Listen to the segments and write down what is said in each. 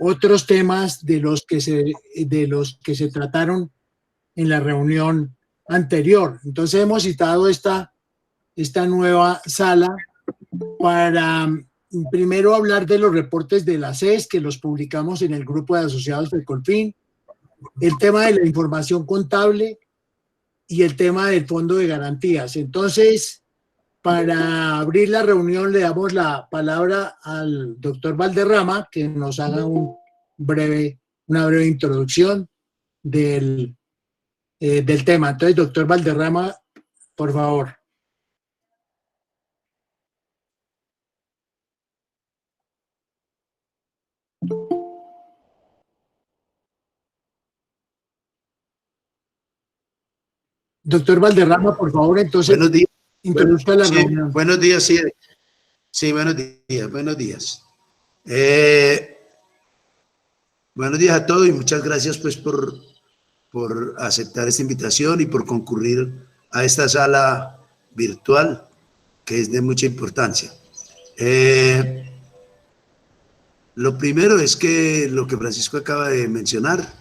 otros temas de los que se trataron en la reunión anterior. Entonces hemos citado esta nueva sala para primero hablar de los reportes de la CES, que los publicamos en el grupo de asociados del Colfin, el tema de la información contable y el tema del fondo de garantías. Entonces, para abrir la reunión le damos la palabra al doctor Valderrama, que nos haga una breve introducción del tema. Entonces, doctor Valderrama, por favor. Doctor Valderrama, por favor, entonces, buenos días. introduzca la reunión. Buenos días, sí, buenos días. Buenos días a todos y muchas gracias pues por aceptar esta invitación y por concurrir a esta sala virtual que es de mucha importancia. Lo primero es que lo que Francisco acaba de mencionar,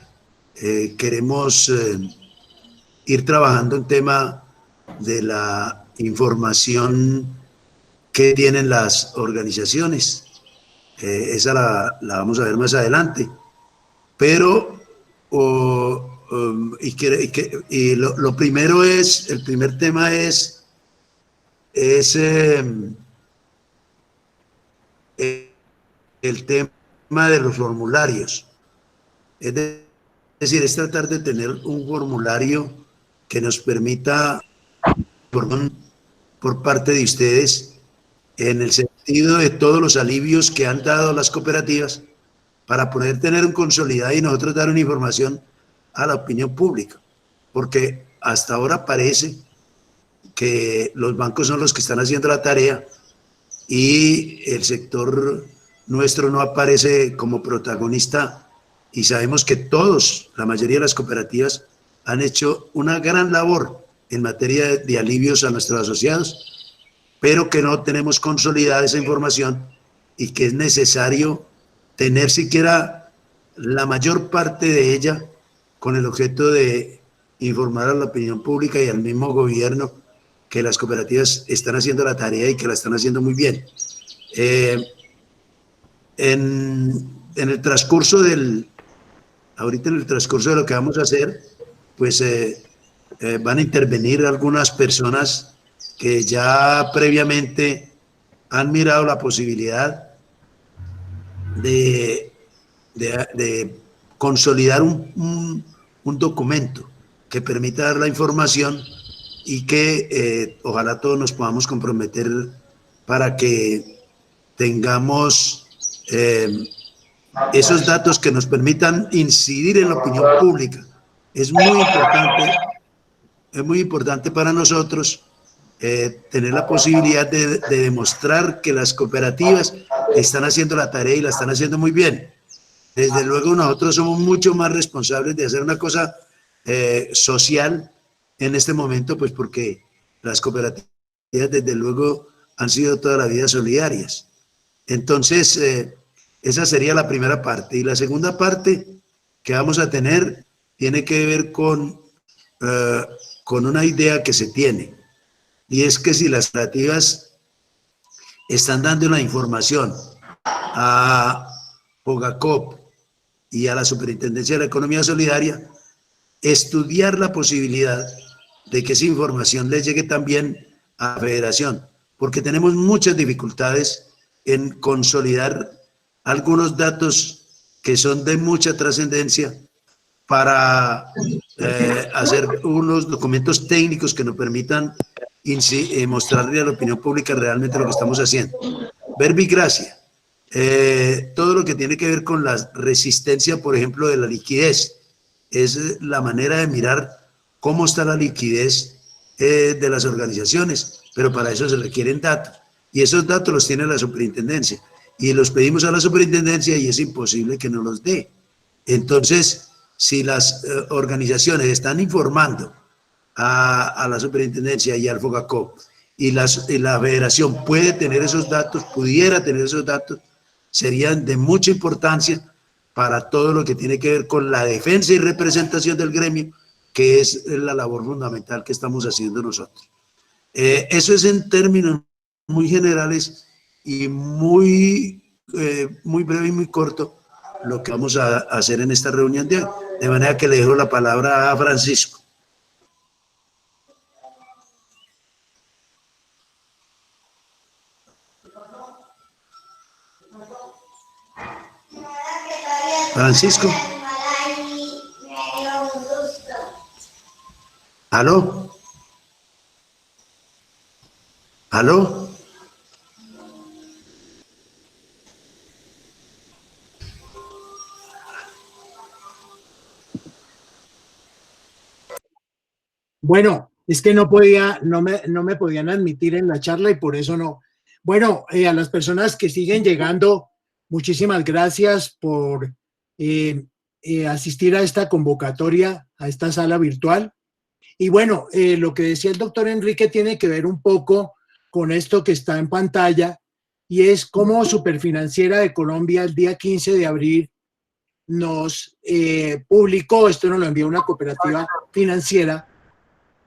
queremos ir trabajando en tema de la información que tienen las organizaciones. Esa la vamos a ver más adelante. Pero lo primero es, el primer tema es el tema de los formularios. Es decir, es tratar de tener un formulario que nos permita, por parte de ustedes, en el sentido de todos los alivios que han dado las cooperativas para poder tener un consolidado y nosotros dar una información a la opinión pública, porque hasta ahora parece que los bancos son los que están haciendo la tarea y el sector nuestro no aparece como protagonista, y sabemos que todos, la mayoría de las cooperativas, han hecho una gran labor en materia de alivios a nuestros asociados, pero que no tenemos consolidada esa información y que es necesario tener siquiera la mayor parte de ella con el objeto de informar a la opinión pública y al mismo gobierno que las cooperativas están haciendo la tarea y que la están haciendo muy bien. En el transcurso ahorita en el transcurso de lo que vamos a hacer, pues van a intervenir algunas personas que ya previamente han mirado la posibilidad de consolidar un documento que permita dar la información y que ojalá todos nos podamos comprometer para que tengamos esos datos que nos permitan incidir en la opinión pública. Es muy importante para nosotros tener la posibilidad de demostrar que las cooperativas están haciendo la tarea y la están haciendo muy bien. Desde luego nosotros somos mucho más responsables de hacer una cosa social en este momento, pues porque las cooperativas desde luego han sido toda la vida solidarias. Entonces, esa sería la primera parte. Y la segunda parte que vamos a tener tiene que ver con una idea que se tiene. Y es que si las cooperativas están dando la información a FOGACOP y a la Superintendencia de la Economía Solidaria, estudiar la posibilidad de que esa información les llegue también a la Federación, porque tenemos muchas dificultades en consolidar algunos datos que son de mucha trascendencia para hacer unos documentos técnicos que nos permitan mostrarle a la opinión pública realmente lo que estamos haciendo. Verbigracia, todo lo que tiene que ver con la resistencia, por ejemplo, de la liquidez, es la manera de mirar cómo está la liquidez de las organizaciones, pero para eso se requieren datos, y esos datos los tiene la superintendencia, y los pedimos a la superintendencia y es imposible que nos los dé. Entonces, si las organizaciones están informando a la superintendencia y al FOGACOP, y la federación puede tener esos datos, pudiera tener esos datos, serían de mucha importancia para todo lo que tiene que ver con la defensa y representación del gremio, que es la labor fundamental que estamos haciendo nosotros. Eso es en términos muy generales y muy breve y muy corto lo que vamos a hacer en esta reunión de hoy. De manera que le dejo la palabra a Francisco. Francisco. ¿Aló? ¿Aló? Bueno, es que no me podían admitir en la charla y por eso no. Bueno, a las personas que siguen llegando, muchísimas gracias por asistir a esta convocatoria, a esta sala virtual. Y bueno, lo que decía el doctor Enrique tiene que ver un poco con esto que está en pantalla y es cómo Superfinanciera de Colombia el día 15 de abril nos publicó, esto nos lo envió una cooperativa financiera,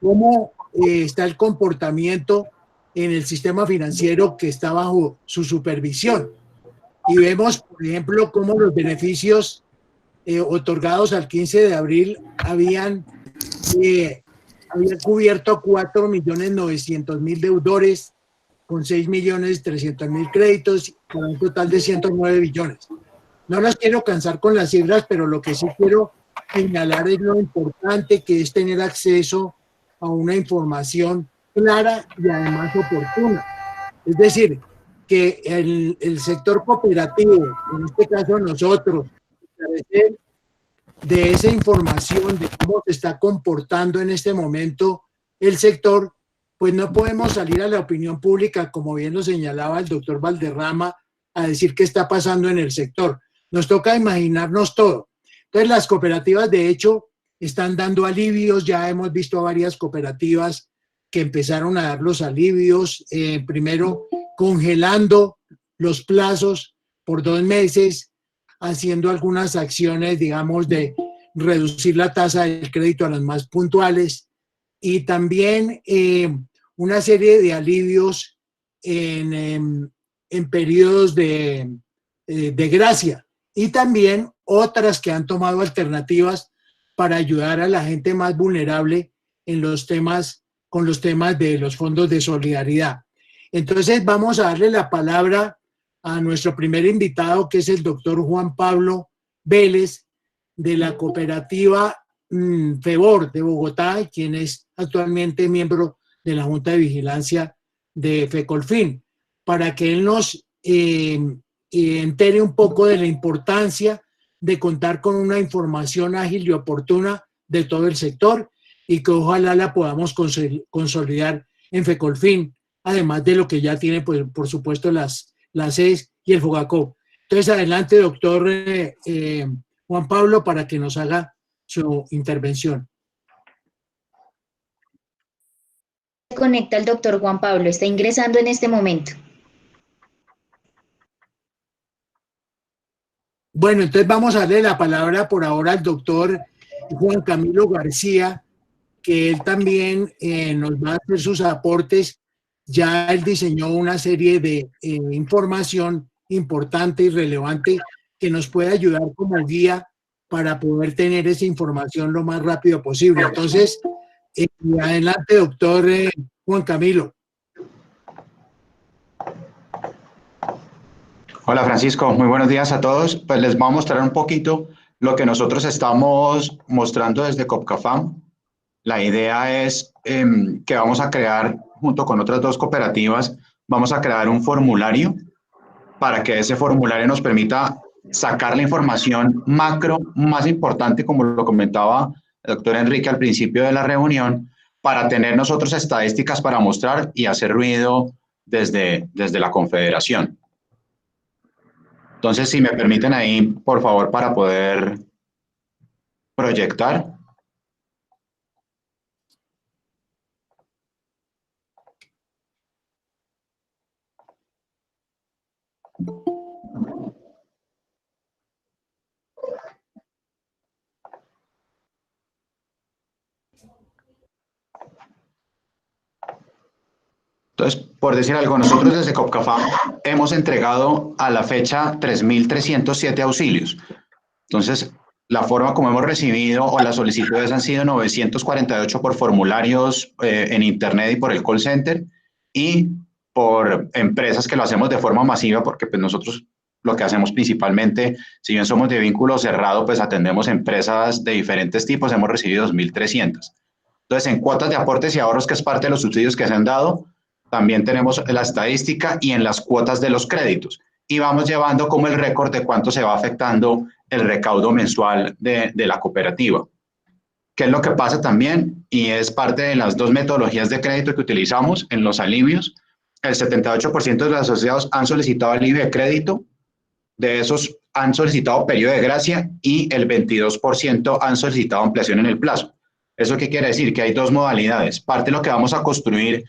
cómo está el comportamiento en el sistema financiero que está bajo su supervisión. Y vemos, por ejemplo, cómo los beneficios otorgados al 15 de abril había cubierto a 4.900.000 deudores con 6.300.000 créditos para un total de 109 billones. No las quiero cansar con las cifras, pero lo que sí quiero señalar es lo importante que es tener acceso a una información clara y además oportuna. Es decir, que el sector cooperativo, en este caso nosotros, de esa información de cómo se está comportando en este momento el sector, pues no podemos salir a la opinión pública, como bien lo señalaba el doctor Valderrama, a decir qué está pasando en el sector. Nos toca imaginarnos todo. Entonces las cooperativas, de hecho, están dando alivios. Ya hemos visto varias cooperativas que empezaron a dar los alivios, primero congelando los plazos por 2 meses, haciendo algunas acciones, digamos, de reducir la tasa del crédito a las más puntuales y también una serie de alivios en periodos de gracia y también otras que han tomado alternativas para ayudar a la gente más vulnerable en los temas, con los temas de los fondos de solidaridad. Entonces vamos a darle la palabra a nuestro primer invitado, que es el doctor Juan Pablo Vélez, de la cooperativa FEBOR de Bogotá, quien es actualmente miembro de la Junta de Vigilancia de FECOLFIN, para que él nos entere un poco de la importancia de contar con una información ágil y oportuna de todo el sector y que ojalá la podamos consolidar en FECOLFIN, además de lo que ya tiene, pues, por supuesto, las CES y el FOGACOP. Entonces, adelante, doctor Juan Pablo, para que nos haga su intervención. Conecta el doctor Juan Pablo, está ingresando en este momento. Bueno, entonces vamos a darle la palabra por ahora al doctor Juan Camilo García, que él también nos va a hacer sus aportes. Ya él diseñó una serie de información importante y relevante que nos puede ayudar como guía para poder tener esa información lo más rápido posible. Entonces, adelante, doctor Juan Camilo. Hola Francisco, muy buenos días a todos. Pues les voy a mostrar un poquito lo que nosotros estamos mostrando desde COPCAFAM. La idea es que vamos a crear, junto con otras 2 cooperativas, vamos a crear un formulario para que ese formulario nos permita sacar la información macro más importante, como lo comentaba el doctor Enrique al principio de la reunión, para tener nosotros estadísticas para mostrar y hacer ruido desde la Confederación. Entonces, si me permiten ahí, por favor, para poder proyectar. Entonces, por decir algo, nosotros desde Copcafam hemos entregado a la fecha 3.307 auxilios. Entonces, la forma como hemos recibido o las solicitudes han sido 948 por formularios en Internet y por el call center, y por empresas que lo hacemos de forma masiva, porque pues nosotros lo que hacemos principalmente, si bien somos de vínculo cerrado, pues atendemos empresas de diferentes tipos, hemos recibido 2.300. Entonces, en cuotas de aportes y ahorros, que es parte de los subsidios que se han dado, también tenemos la estadística y en las cuotas de los créditos. Y vamos llevando como el récord de cuánto se va afectando el recaudo mensual de la cooperativa. ¿Qué es lo que pasa también? Y es parte de las dos metodologías de crédito que utilizamos en los alivios. El 78% de los asociados han solicitado alivio de crédito, de esos han solicitado periodo de gracia y el 22% han solicitado ampliación en el plazo. ¿Eso qué quiere decir? Que hay dos modalidades. Parte de lo que vamos a construir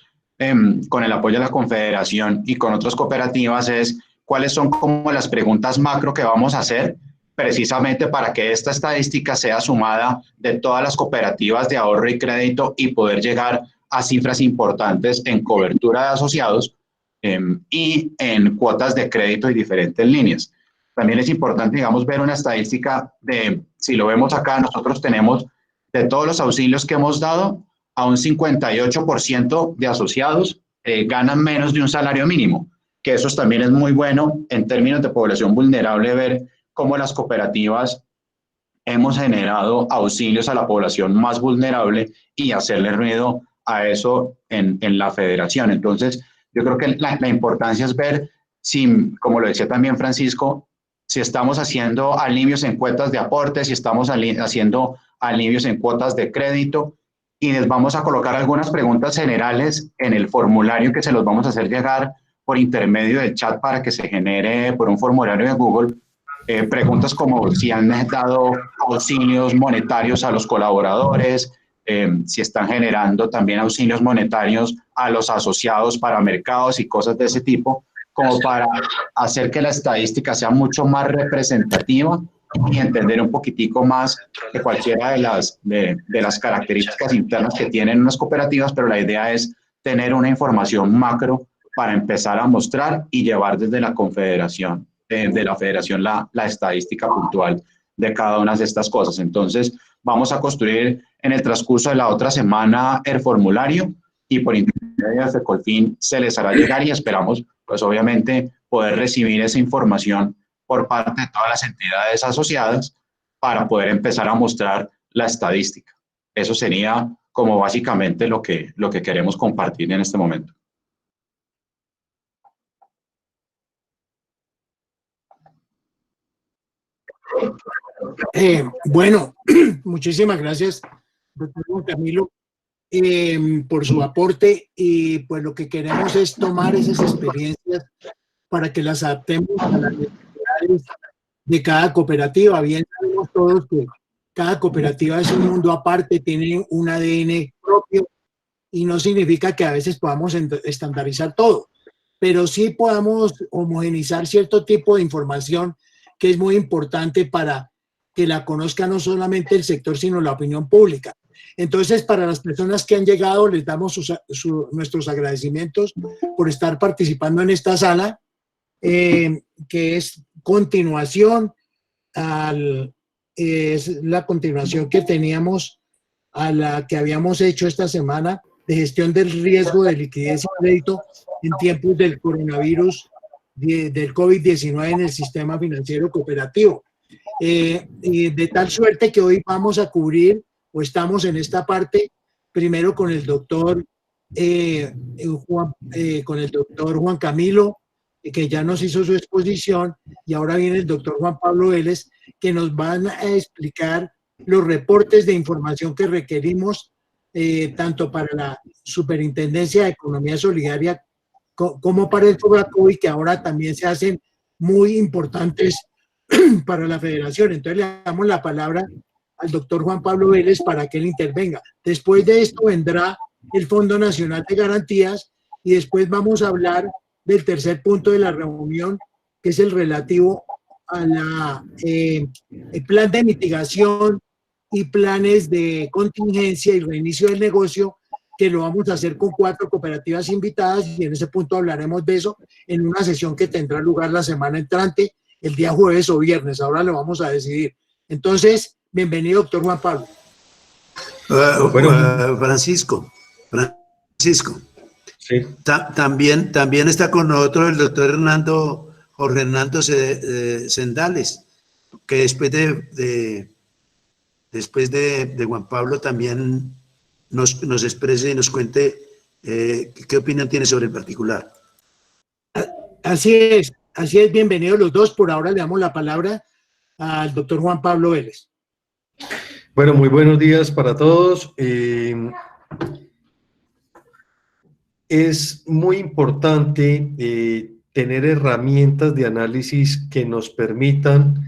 con el apoyo de la Confederación y con otras cooperativas es cuáles son como las preguntas macro que vamos a hacer precisamente para que esta estadística sea sumada de todas las cooperativas de ahorro y crédito y poder llegar a cifras importantes en cobertura de asociados y en cuotas de crédito y diferentes líneas. También es importante, digamos, ver una estadística de, si lo vemos acá, nosotros tenemos de todos los auxilios que hemos dado, a un 58% de asociados ganan menos de un salario mínimo, que eso también es muy bueno en términos de población vulnerable, ver cómo las cooperativas hemos generado auxilios a la población más vulnerable y hacerle ruido a eso en la federación. Entonces, yo creo que la importancia es ver si, como lo decía también Francisco, si estamos haciendo alivios en cuotas de aporte, si estamos haciendo alivios en cuotas de crédito, y les vamos a colocar algunas preguntas generales en el formulario que se los vamos a hacer llegar por intermedio del chat para que se genere por un formulario de Google. Preguntas como si han dado auxilios monetarios a los colaboradores, si están generando también auxilios monetarios a los asociados para mercados y cosas de ese tipo, como para hacer que la estadística sea mucho más representativa y entender un poquitico más de cualquiera de las características internas que tienen unas cooperativas, pero la idea es tener una información macro para empezar a mostrar y llevar desde la Confederación, de la Federación, la estadística puntual de cada una de estas cosas. Entonces, vamos a construir en el transcurso de la otra semana el formulario y por intermedio de Fecolfin se les hará llegar y esperamos, pues obviamente, poder recibir esa información por parte de todas las entidades asociadas para poder empezar a mostrar la estadística. Eso sería como básicamente lo que queremos compartir en este momento. Bueno, muchísimas gracias, doctor Juan Camilo, por su aporte, y pues lo que queremos es tomar esas experiencias para que las adaptemos a las necesidades de cada cooperativa. Bien sabemos todos que cada cooperativa es un mundo aparte, tiene un ADN propio y no significa que a veces podamos estandarizar todo, pero sí podamos homogenizar cierto tipo de información que es muy importante para que la conozca no solamente el sector, sino la opinión pública. Entonces, para las personas que han llegado, les damos nuestros agradecimientos por estar participando en esta sala, que es continuación es la continuación que teníamos a la que habíamos hecho esta semana de gestión del riesgo de liquidez y crédito en tiempos del coronavirus, del COVID-19 en el sistema financiero cooperativo. Y de tal suerte que hoy vamos a cubrir, o estamos en esta parte, primero con el doctor Juan Camilo, que ya nos hizo su exposición, y ahora viene el doctor Juan Pablo Vélez, que nos van a explicar los reportes de información que requerimos, tanto para la Superintendencia de Economía Solidaria como para el FOBACOI, que ahora también se hacen muy importantes para la federación. Entonces le damos la palabra al doctor Juan Pablo Vélez para que él intervenga. Después de esto vendrá el Fondo Nacional de Garantías y después vamos a hablar del tercer punto de la reunión, que es el relativo a el plan de mitigación y planes de contingencia y reinicio del negocio que lo vamos a hacer con 4 cooperativas invitadas y en ese punto hablaremos de eso en una sesión que tendrá lugar la semana entrante, el día jueves o viernes. Ahora lo vamos a decidir. Entonces, bienvenido, doctor Juan Pablo. Francisco. Sí. También está con nosotros el doctor Jorge Hernando Sendales, que después de Juan Pablo también nos exprese y nos cuente qué opinión tiene sobre el particular. Así es, bienvenidos los dos. Por ahora le damos la palabra al doctor Juan Pablo Vélez. Bueno, muy buenos días para todos. Es muy importante tener herramientas de análisis que nos permitan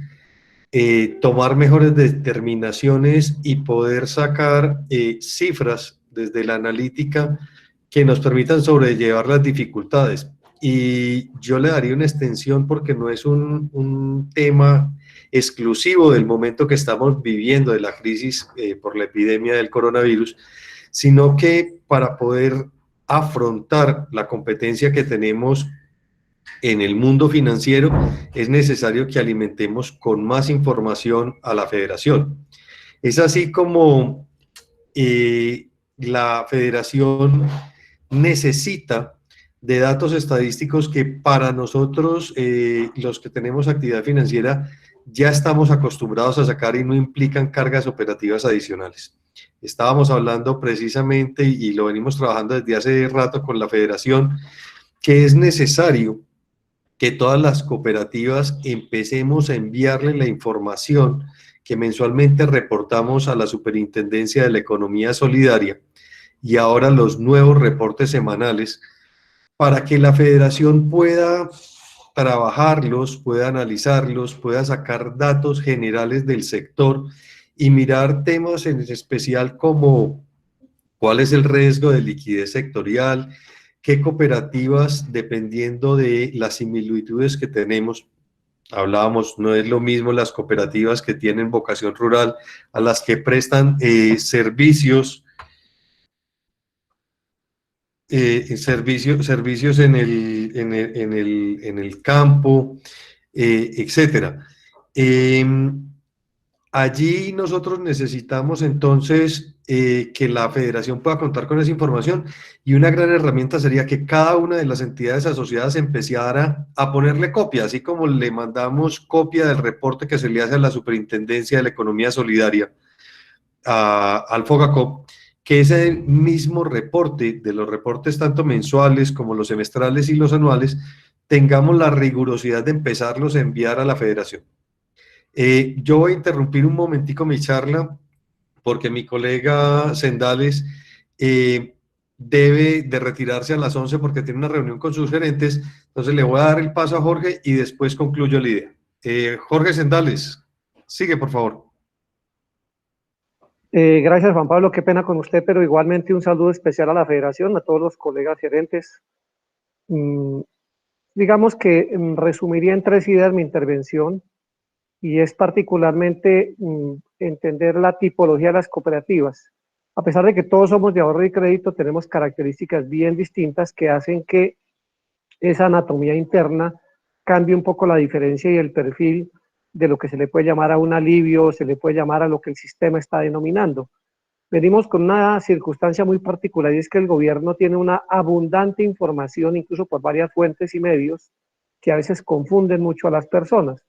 tomar mejores determinaciones y poder sacar cifras desde la analítica que nos permitan sobrellevar las dificultades. Y yo le daría una extensión porque no es un tema exclusivo del momento que estamos viviendo de la crisis por la epidemia del coronavirus, sino que para poder afrontar la competencia que tenemos en el mundo financiero es necesario que alimentemos con más información a la federación. Es así como la federación necesita de datos estadísticos que para nosotros, los que tenemos actividad financiera, ya estamos acostumbrados a sacar y no implican cargas operativas adicionales. Estábamos hablando precisamente, y lo venimos trabajando desde hace rato con la federación, que es necesario que todas las cooperativas empecemos a enviarle la información que mensualmente reportamos a la Superintendencia de la Economía Solidaria y ahora los nuevos reportes semanales para que la federación pueda trabajarlos, pueda analizarlos, pueda sacar datos generales del sector y mirar temas en especial como cuál es el riesgo de liquidez sectorial, qué cooperativas, dependiendo de las similitudes que tenemos, hablábamos, no es lo mismo las cooperativas que tienen vocación rural a las que prestan servicios en el campo, etcétera. Allí nosotros necesitamos entonces que la federación pueda contar con esa información y una gran herramienta sería que cada una de las entidades asociadas empezara a ponerle copia, así como le mandamos copia del reporte que se le hace a la Superintendencia de la Economía Solidaria, al FOGACOP, que ese mismo reporte, de los reportes tanto mensuales como los semestrales y los anuales, tengamos la rigurosidad de empezarlos a enviar a la federación. Yo voy a interrumpir un momentico mi charla porque mi colega Sendales debe de retirarse a las 11 porque tiene una reunión con sus gerentes, entonces le voy a dar el paso a Jorge y después concluyo la idea. Jorge Sendales, sigue por favor. Gracias, Juan Pablo, qué pena con usted, pero igualmente un saludo especial a la federación, a todos los colegas gerentes. Digamos que resumiría en 3 ideas mi intervención, y es particularmente entender la tipología de las cooperativas. A pesar de que todos somos de ahorro y crédito, tenemos características bien distintas que hacen que esa anatomía interna cambie un poco la diferencia y el perfil de lo que se le puede llamar a un alivio, se le puede llamar a lo que el sistema está denominando. Venimos con una circunstancia muy particular y es que el gobierno tiene una abundante información, incluso por varias fuentes y medios, que a veces confunden mucho a las personas.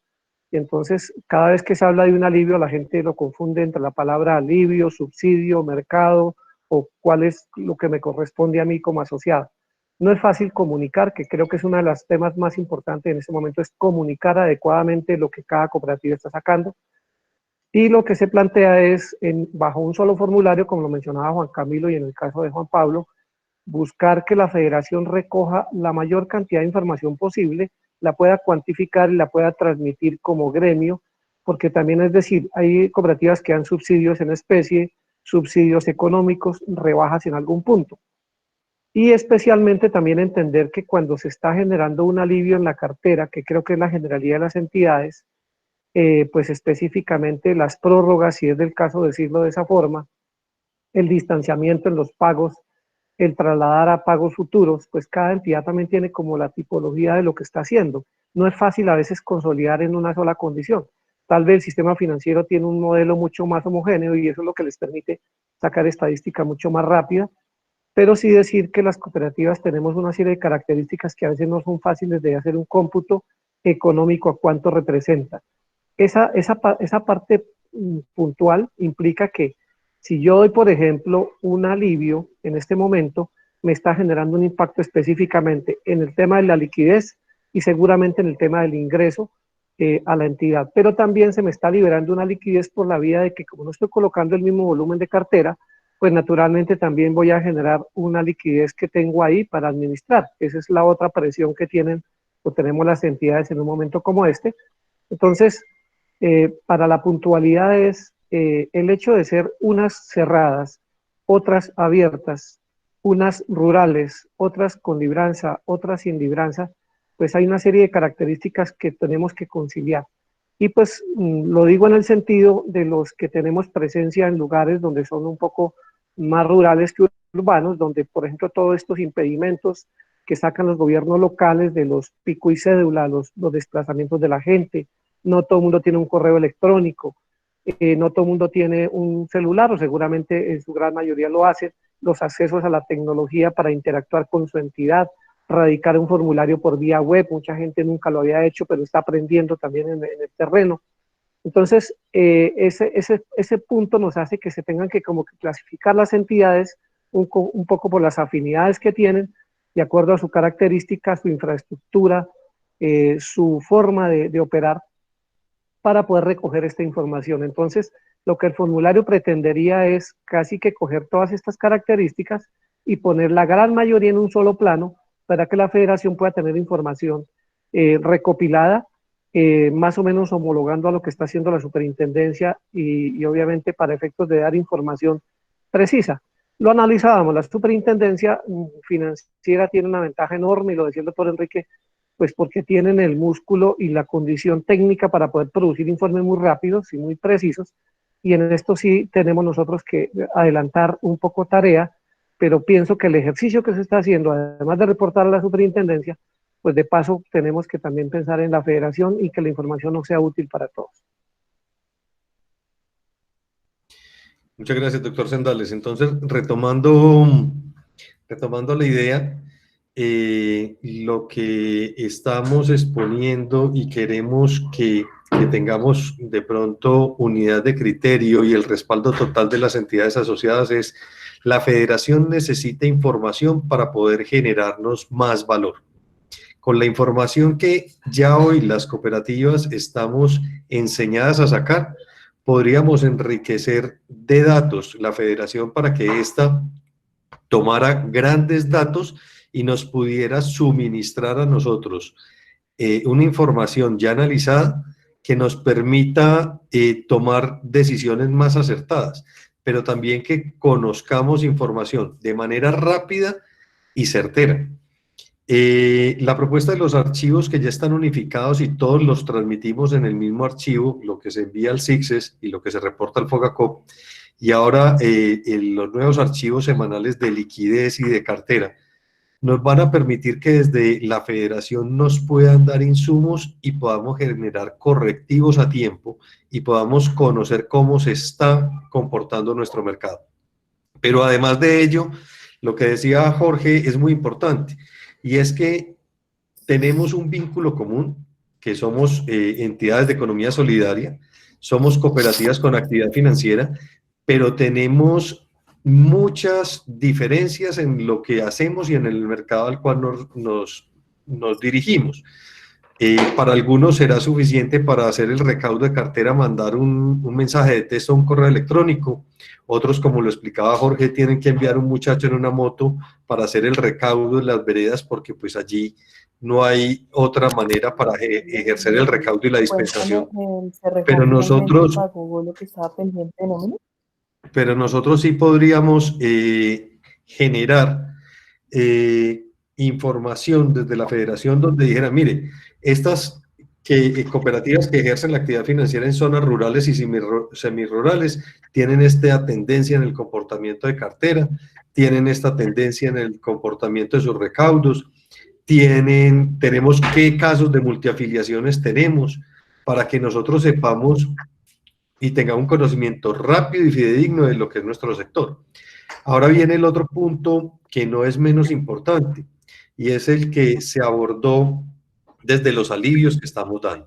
Y entonces, cada vez que se habla de un alivio, la gente lo confunde entre la palabra alivio, subsidio, mercado, o cuál es lo que me corresponde a mí como asociado. No es fácil comunicar, que creo que es uno de los temas más importantes en este momento, es comunicar adecuadamente lo que cada cooperativa está sacando. Y lo que se plantea es, bajo un solo formulario, como lo mencionaba Juan Camilo y en el caso de Juan Pablo, buscar que la federación recoja la mayor cantidad de información posible, la pueda cuantificar y la pueda transmitir como gremio, porque también es decir, hay cooperativas que dan subsidios en especie, subsidios económicos, rebajas en algún punto. Y especialmente también entender que cuando se está generando un alivio en la cartera, que creo que es la generalidad de las entidades, pues específicamente las prórrogas, si es del caso decirlo de esa forma, el distanciamiento en los pagos el trasladar a pagos futuros, pues cada entidad también tiene como la tipología de lo que está haciendo. No es fácil a veces consolidar en una sola condición. Tal vez el sistema financiero tiene un modelo mucho más homogéneo y eso es lo que les permite sacar estadística mucho más rápida, pero sí decir que las cooperativas tenemos una serie de características que a veces no son fáciles de hacer un cómputo económico a cuánto representa. Esa parte puntual implica que si yo doy, por ejemplo, un alivio en este momento, me está generando un impacto específicamente en el tema de la liquidez y seguramente en el tema del ingreso a la entidad, pero también se me está liberando una liquidez por la vía de que como no estoy colocando el mismo volumen de cartera, pues naturalmente también voy a generar una liquidez que tengo ahí para administrar. Esa es la otra presión que tienen o tenemos las entidades en un momento como este. Entonces, para la puntualidad es el hecho de ser unas cerradas, otras abiertas, unas rurales, otras con libranza, otras sin libranza, pues hay una serie de características que tenemos que conciliar. Y pues lo digo en el sentido de los que tenemos presencia en lugares donde son un poco más rurales que urbanos, donde por ejemplo todos estos impedimentos que sacan los gobiernos locales de los pico y cédula, los desplazamientos de la gente, no todo el mundo tiene un correo electrónico, no todo el mundo tiene un celular, o seguramente en su gran mayoría lo hacen, los accesos a la tecnología para interactuar con su entidad, radicar un formulario por vía web, mucha gente nunca lo había hecho, pero está aprendiendo también en el terreno. Entonces, ese punto nos hace que se tengan que como que clasificar las entidades un poco por las afinidades que tienen, de acuerdo a su característica, su infraestructura, su forma de operar, para poder recoger esta información. Entonces, lo que el formulario pretendería es casi que coger todas estas características y poner la gran mayoría en un solo plano para que la federación pueda tener información recopilada, más o menos homologando a lo que está haciendo la superintendencia y obviamente para efectos de dar información precisa. Lo analizábamos, la superintendencia financiera tiene una ventaja enorme, y lo decía el doctor Enrique, pues porque tienen el músculo y la condición técnica para poder producir informes muy rápidos y muy precisos, y en esto sí tenemos nosotros que adelantar un poco tarea, pero pienso que el ejercicio que se está haciendo, además de reportar a la superintendencia, pues de paso tenemos que también pensar en la federación y que la información no sea útil para todos. Muchas gracias, doctor Sendales. Entonces, retomando la idea, lo que estamos exponiendo y queremos que tengamos de pronto unidad de criterio y el respaldo total de las entidades asociadas es: la federación necesita información para poder generarnos más valor. Con la información que ya hoy las cooperativas estamos enseñadas a sacar, podríamos enriquecer de datos la federación para que ésta tomara grandes datos y nos pudiera suministrar a nosotros una información ya analizada que nos permita tomar decisiones más acertadas, pero también que conozcamos información de manera rápida y certera. La propuesta de los archivos que ya están unificados y todos los transmitimos en el mismo archivo, lo que se envía al CICSES y lo que se reporta al FOGACOP, y ahora los nuevos archivos semanales de liquidez y de cartera, nos van a permitir que desde la federación nos puedan dar insumos y podamos generar correctivos a tiempo y podamos conocer cómo se está comportando nuestro mercado. Pero además de ello, lo que decía Jorge es muy importante, y es que tenemos un vínculo común, que somos entidades de economía solidaria, somos cooperativas con actividad financiera, pero tenemos muchas diferencias en lo que hacemos y en el mercado al cual nos dirigimos. Para algunos será suficiente para hacer el recaudo de cartera mandar un mensaje de texto a un correo electrónico. Otros, como lo explicaba Jorge, tienen que enviar un muchacho en una moto para hacer el recaudo en las veredas, porque pues allí no hay otra manera para ejercer el recaudo y la dispensación. Pero nosotros sí podríamos generar información desde la federación donde dijera: mire, estas que cooperativas que ejercen la actividad financiera en zonas rurales y semirurales tienen esta tendencia en el comportamiento de cartera, tienen esta tendencia en el comportamiento de sus recaudos, tenemos qué casos de multiafiliaciones tenemos, para que nosotros sepamos y tengamos un conocimiento rápido y fidedigno de lo que es nuestro sector. Ahora viene el otro punto que no es menos importante, y es el que se abordó desde los alivios que estamos dando.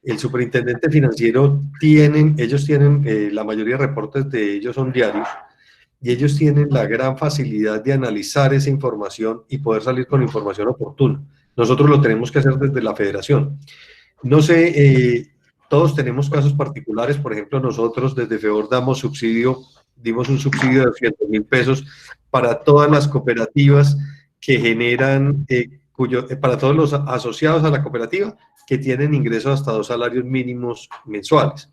El superintendente financiero ellos tienen, la mayoría de reportes de ellos son diarios, y ellos tienen la gran facilidad de analizar esa información y poder salir con información oportuna. Nosotros lo tenemos que hacer desde la federación. No sé, todos tenemos casos particulares. Por ejemplo, nosotros desde FEBOR dimos un subsidio de 200.000 pesos para todas las cooperativas que generan, para todos los asociados a la cooperativa que tienen ingresos hasta 2 salarios mínimos mensuales.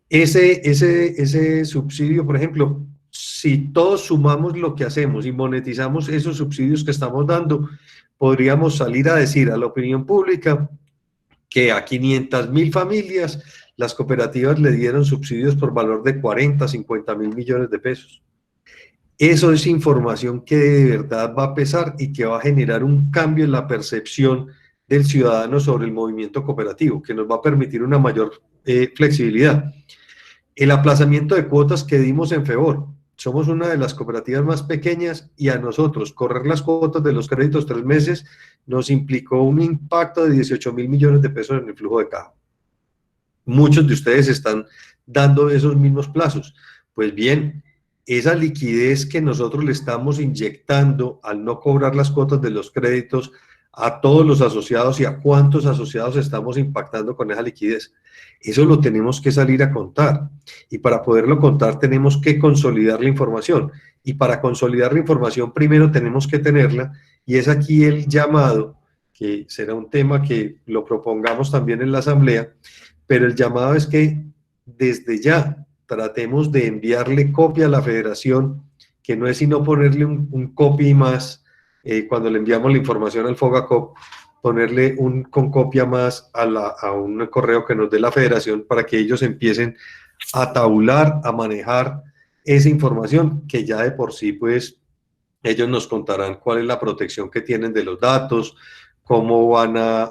Ese subsidio, por ejemplo, si todos sumamos lo que hacemos y monetizamos esos subsidios que estamos dando, podríamos salir a decir a la opinión pública que a 500.000 familias las cooperativas le dieron subsidios por valor de 40, 50.000 millones de pesos. Eso es información que de verdad va a pesar y que va a generar un cambio en la percepción del ciudadano sobre el movimiento cooperativo, que nos va a permitir una mayor flexibilidad. El aplazamiento de cuotas que dimos en FEBOR, somos una de las cooperativas más pequeñas y a nosotros correr las cuotas de los créditos 3 meses nos implicó un impacto de 18.000 millones de pesos en el flujo de caja. Muchos de ustedes están dando esos mismos plazos. Pues bien, esa liquidez que nosotros le estamos inyectando al no cobrar las cuotas de los créditos a todos los asociados y a cuántos asociados estamos impactando con esa liquidez. Eso lo tenemos que salir a contar, y para poderlo contar tenemos que consolidar la información, y para consolidar la información primero tenemos que tenerla, y es aquí el llamado, que será un tema que lo propongamos también en la asamblea, pero el llamado es que desde ya tratemos de enviarle copia a la federación, que no es sino ponerle un copy más, cuando le enviamos la información al FOGACOP, ponerle con copia más a un correo que nos dé la federación para que ellos empiecen a tabular, a manejar esa información, que ya de por sí, pues, ellos nos contarán cuál es la protección que tienen de los datos, cómo van a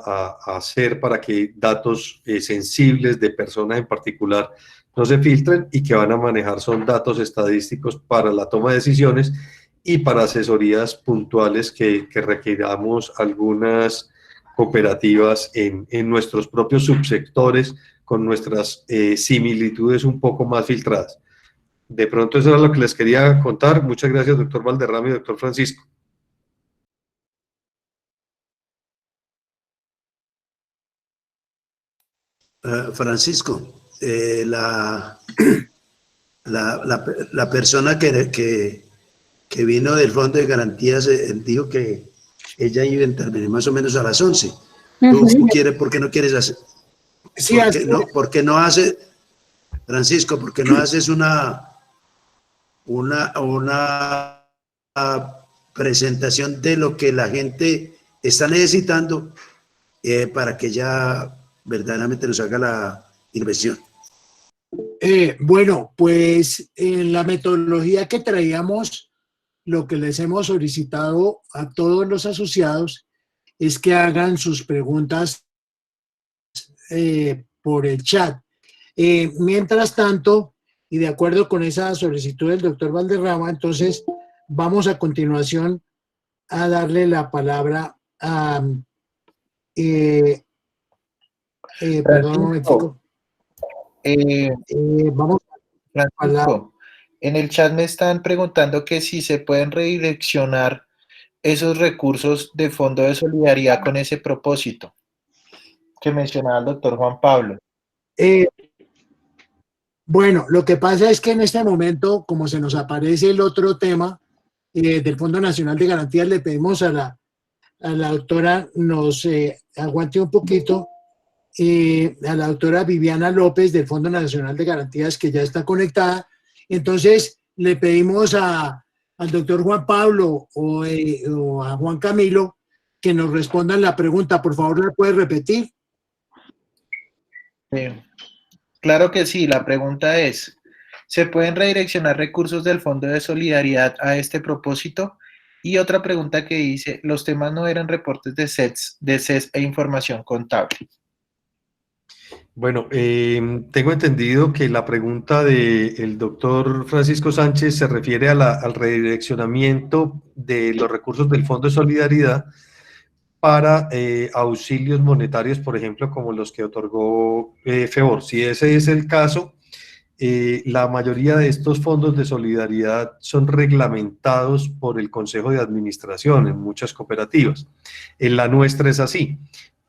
hacer para que datos sensibles de personas en particular no se filtren, y que van a manejar son datos estadísticos para la toma de decisiones y para asesorías puntuales que requiramos algunas cooperativas en nuestros propios subsectores, con nuestras similitudes un poco más filtradas. De pronto eso era lo que les quería contar. Muchas gracias, doctor Valderrama y doctor Francisco. Francisco, la persona que vino del Fondo de Garantías dijo que ella iba a intervenir más o menos a las 11. ¿Tú quieres, por qué no quieres hacer? Sí, ¿Por qué no hace, Francisco, por qué no haces una presentación de lo que la gente está necesitando para que ella verdaderamente nos haga la inversión? Bueno, pues en la metodología que traíamos, lo que les hemos solicitado a todos los asociados es que hagan sus preguntas por el chat. Mientras tanto, y de acuerdo con esa solicitud del doctor Valderrama, entonces vamos a continuación a darle la palabra a... perdón un momentico. Vamos a hablar. En el chat me están preguntando que si se pueden redireccionar esos recursos de Fondo de Solidaridad con ese propósito que mencionaba el doctor Juan Pablo. Bueno, lo que pasa es que en este momento, como se nos aparece el otro tema del Fondo Nacional de Garantías, le pedimos a la doctora nos aguante un poquito, a la doctora Viviana López del Fondo Nacional de Garantías, que ya está conectada. Entonces le pedimos al doctor Juan Pablo o a Juan Camilo que nos respondan la pregunta. Por favor, ¿la puede repetir? Claro que sí, la pregunta es, ¿se pueden redireccionar recursos del Fondo de Solidaridad a este propósito? Y otra pregunta que dice, los temas no eran reportes de CES e información contable. Bueno, tengo entendido que la pregunta del doctor Francisco Sánchez se refiere al redireccionamiento de los recursos del Fondo de Solidaridad para auxilios monetarios, por ejemplo, como los que otorgó FEBOR. Si ese es el caso, la mayoría de estos fondos de solidaridad son reglamentados por el Consejo de Administración en muchas cooperativas. En la nuestra es así.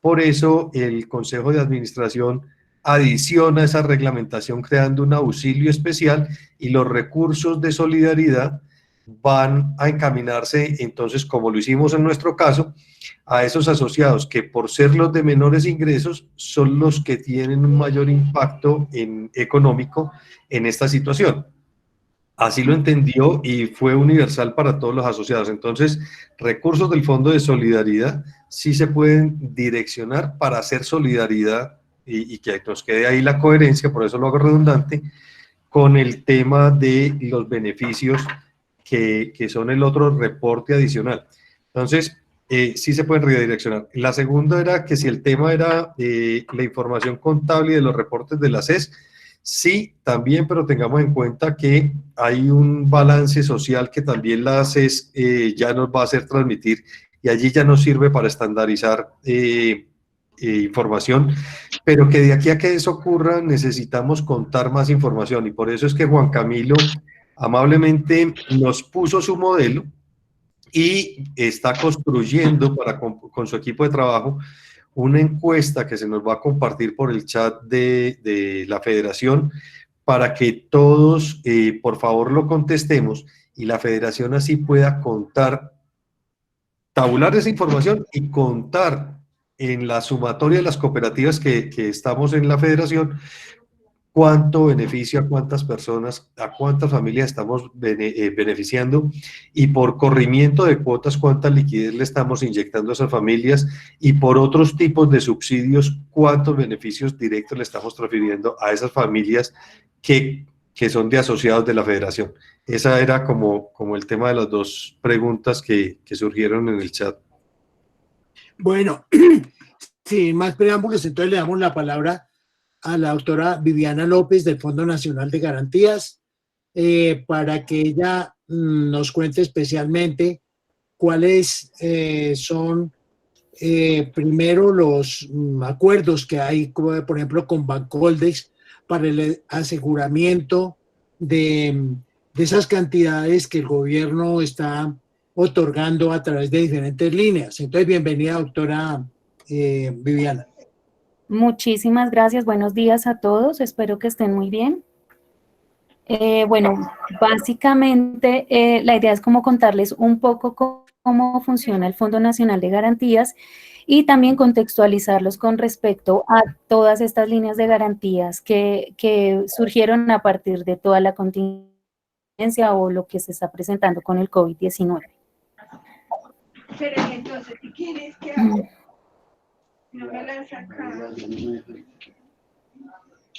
Por eso el Consejo de Administración adiciona esa reglamentación creando un auxilio especial y los recursos de solidaridad van a encaminarse, entonces, como lo hicimos en nuestro caso, a esos asociados que por ser los de menores ingresos son los que tienen un mayor impacto económico en esta situación. Así lo entendió y fue universal para todos los asociados. Entonces, recursos del Fondo de Solidaridad sí se pueden direccionar para hacer solidaridad y que nos quede ahí la coherencia, por eso lo hago redundante, con el tema de los beneficios que son el otro reporte adicional. Entonces, sí se pueden redireccionar. La segunda era que si el tema era la información contable de los reportes de la CES, sí, también, pero tengamos en cuenta que hay un balance social que también la CES ya nos va a hacer transmitir y allí ya nos sirve para estandarizar información, pero que de aquí a que eso ocurra necesitamos contar más información y por eso es que Juan Camilo amablemente nos puso su modelo y está construyendo con su equipo de trabajo una encuesta que se nos va a compartir por el chat de la federación para que todos, por favor, lo contestemos y la federación así pueda contar, tabular esa información y contar en la sumatoria de las cooperativas que estamos en la federación, cuánto beneficio a cuántas personas, a cuántas familias estamos beneficiando y por corrimiento de cuotas cuánta liquidez le estamos inyectando a esas familias y por otros tipos de subsidios cuántos beneficios directos le estamos transfiriendo a esas familias que son de asociados de la federación. Esa era como el tema de las dos preguntas que surgieron en el chat. Bueno, sin más preámbulos, entonces le damos la palabra a la doctora Viviana López del Fondo Nacional de Garantías para que ella nos cuente especialmente cuáles son primero los acuerdos que hay, como por ejemplo con Bancoldex para el aseguramiento de esas cantidades que el gobierno está otorgando a través de diferentes líneas. Entonces, bienvenida, doctora Viviana. Muchísimas gracias, buenos días a todos, espero que estén muy bien. Bueno, básicamente la idea es como contarles un poco cómo funciona el Fondo Nacional de Garantías y también contextualizarlos con respecto a todas estas líneas de garantías que surgieron a partir de toda la contingencia o lo que se está presentando con el COVID-19. Pero entonces, ¿qué quieres que haga? No me la sacan.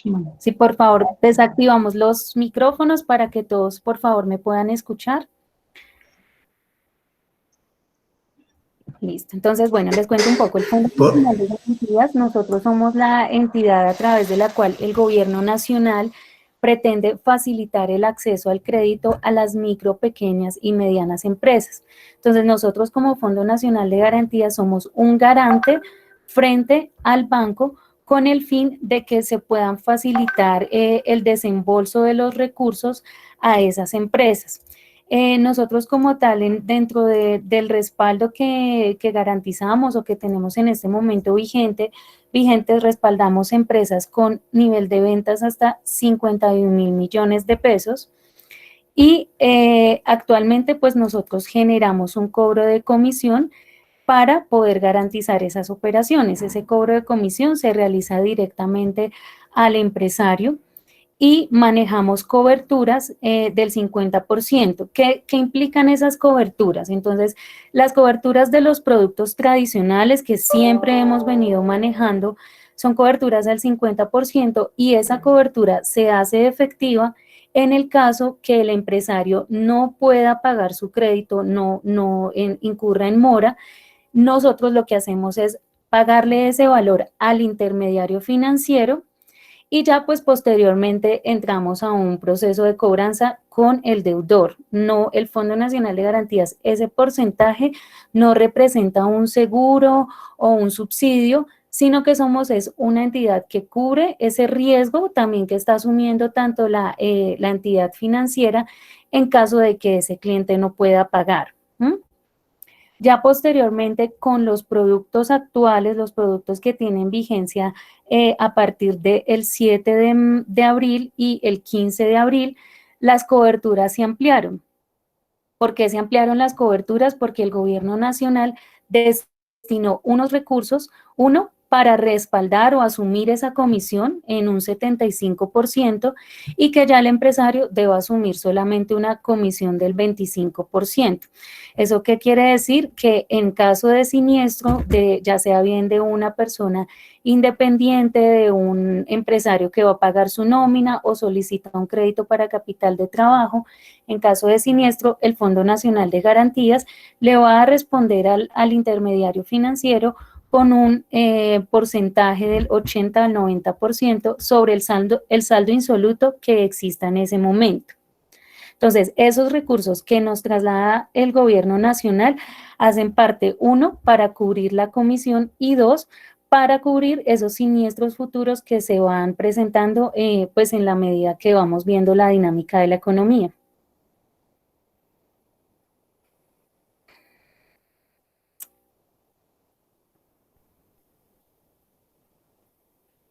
Bueno, sí, por favor, desactivamos los micrófonos para que todos, por favor, me puedan escuchar. Listo. Entonces, bueno, les cuento un poco. El Fondo Nacional de Garantías, nosotros somos la entidad a través de la cual el gobierno nacional pretende facilitar el acceso al crédito a las micro, pequeñas y medianas empresas. Entonces, nosotros como Fondo Nacional de Garantías somos un garante frente al banco con el fin de que se puedan facilitar el desembolso de los recursos a esas empresas. Nosotros como tal, dentro del respaldo que garantizamos o que tenemos en este momento vigentes, respaldamos empresas con nivel de ventas hasta 51.000 millones de pesos y actualmente pues nosotros generamos un cobro de comisión para poder garantizar esas operaciones. Ese cobro de comisión se realiza directamente al empresario y manejamos coberturas del 50%. ¿Qué implican esas coberturas? Entonces, las coberturas de los productos tradicionales que siempre hemos venido manejando son coberturas al 50% y esa cobertura se hace efectiva en el caso que el empresario no pueda pagar su crédito, incurra en mora. Nosotros lo que hacemos es pagarle ese valor al intermediario financiero y ya pues posteriormente entramos a un proceso de cobranza con el deudor. No, el Fondo Nacional de Garantías, ese porcentaje no representa un seguro o un subsidio, sino que es una entidad que cubre ese riesgo también que está asumiendo tanto la entidad financiera en caso de que ese cliente no pueda pagar. Ya posteriormente, con los productos actuales, los productos que tienen vigencia a partir del 7 de abril y el 15 de abril, las coberturas se ampliaron. ¿Por qué se ampliaron las coberturas? Porque el gobierno nacional destinó unos recursos, uno, para respaldar o asumir esa comisión en un 75% y que ya el empresario deba asumir solamente una comisión del 25%. ¿Eso qué quiere decir? Que en caso de siniestro, ya sea bien de una persona independiente, de un empresario que va a pagar su nómina o solicita un crédito para capital de trabajo, en caso de siniestro, el Fondo Nacional de Garantías le va a responder al intermediario financiero con un porcentaje del 80 al 90% sobre el saldo insoluto que exista en ese momento. Entonces, esos recursos que nos traslada el gobierno nacional hacen parte, uno, para cubrir la comisión y dos, para cubrir esos siniestros futuros que se van presentando pues en la medida que vamos viendo la dinámica de la economía.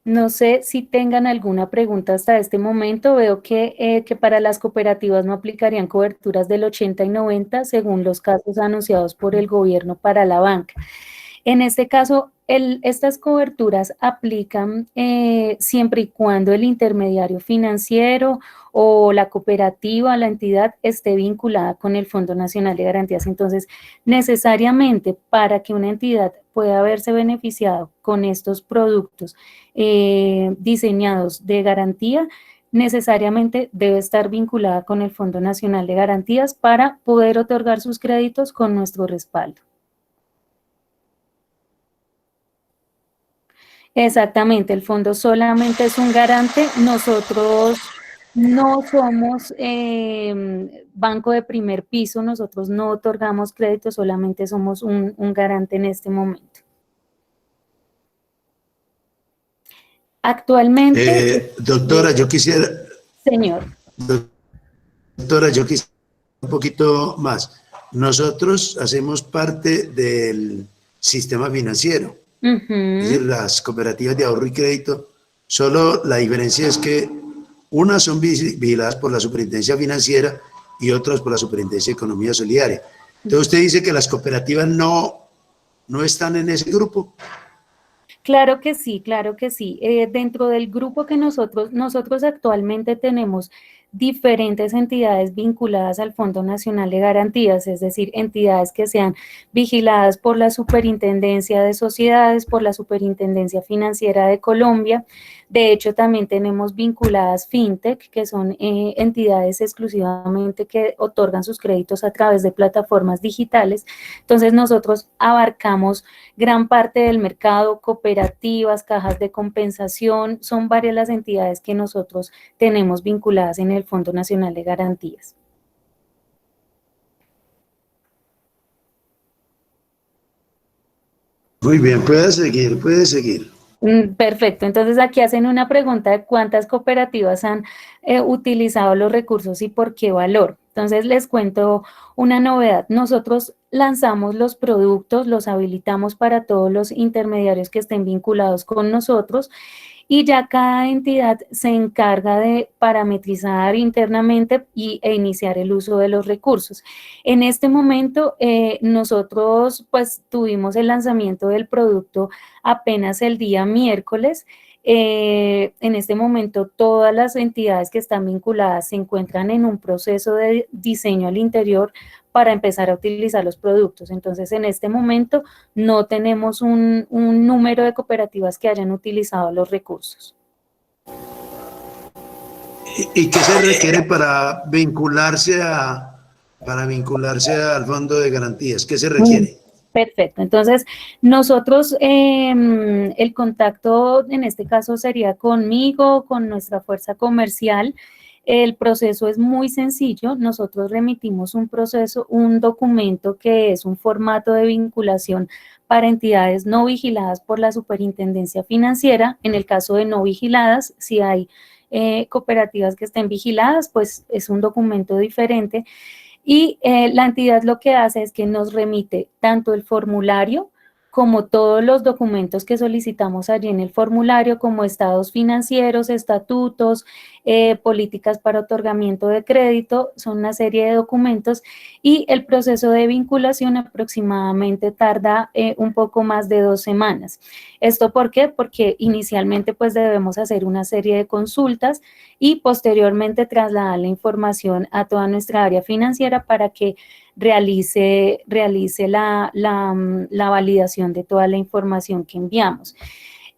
No sé si tengan alguna pregunta hasta este momento. Veo que para las cooperativas no aplicarían coberturas del 80 y 90 según los casos anunciados por el gobierno para la banca. En este caso, estas coberturas aplican siempre y cuando el intermediario financiero o la cooperativa, la entidad, esté vinculada con el Fondo Nacional de Garantías. Entonces, necesariamente para que una entidad pueda haberse beneficiado con estos productos diseñados de garantía, necesariamente debe estar vinculada con el Fondo Nacional de Garantías para poder otorgar sus créditos con nuestro respaldo. Exactamente, el fondo solamente es un garante. Nosotros no somos banco de primer piso, nosotros no otorgamos crédito, solamente somos un garante en este momento. Actualmente... doctora, yo quisiera... Señor. Doctora, yo quisiera un poquito más. Nosotros hacemos parte del sistema financiero. Es decir, las cooperativas de ahorro y crédito, solo la diferencia es que unas son vigiladas por la Superintendencia Financiera y otras por la Superintendencia de Economía Solidaria. Entonces usted dice que las cooperativas no están en ese grupo. Claro que sí, claro que sí. Dentro del grupo que nosotros actualmente tenemos diferentes entidades vinculadas al Fondo Nacional de Garantías, es decir, entidades que sean vigiladas por la Superintendencia de Sociedades, por la Superintendencia Financiera de Colombia. De hecho, también tenemos vinculadas FinTech, que son entidades exclusivamente que otorgan sus créditos a través de plataformas digitales. Entonces, nosotros abarcamos gran parte del mercado, cooperativas, cajas de compensación, son varias las entidades que nosotros tenemos vinculadas en el Fondo Nacional de Garantías. Muy bien, puede seguir. Perfecto, entonces aquí hacen una pregunta de cuántas cooperativas han utilizado los recursos y por qué valor. Entonces les cuento una novedad. Nosotros lanzamos los productos, los habilitamos para todos los intermediarios que estén vinculados con nosotros y ya cada entidad se encarga de parametrizar internamente e iniciar el uso de los recursos. En este momento nosotros pues tuvimos el lanzamiento del producto apenas el día miércoles. En este momento todas las entidades que están vinculadas se encuentran en un proceso de diseño al interior para empezar a utilizar los productos. Entonces, en este momento no tenemos un número de cooperativas que hayan utilizado los recursos. ¿Y qué se requiere para vincularse al fondo de garantías? ¿Qué se requiere? Perfecto. Entonces, nosotros, el contacto en este caso sería conmigo, con nuestra fuerza comercial. El proceso es muy sencillo. Nosotros remitimos un documento que es un formato de vinculación para entidades no vigiladas por la Superintendencia Financiera. En el caso de no vigiladas, si hay cooperativas que estén vigiladas, pues es un documento diferente. Y la entidad lo que hace es que nos remite tanto el formulario como todos los documentos que solicitamos allí en el formulario, como estados financieros, estatutos, políticas para otorgamiento de crédito, son una serie de documentos, y el proceso de vinculación aproximadamente tarda un poco más de 2 semanas. ¿Esto por qué? Porque inicialmente pues debemos hacer una serie de consultas y posteriormente trasladar la información a toda nuestra área financiera para que realice la validación de toda la información que enviamos.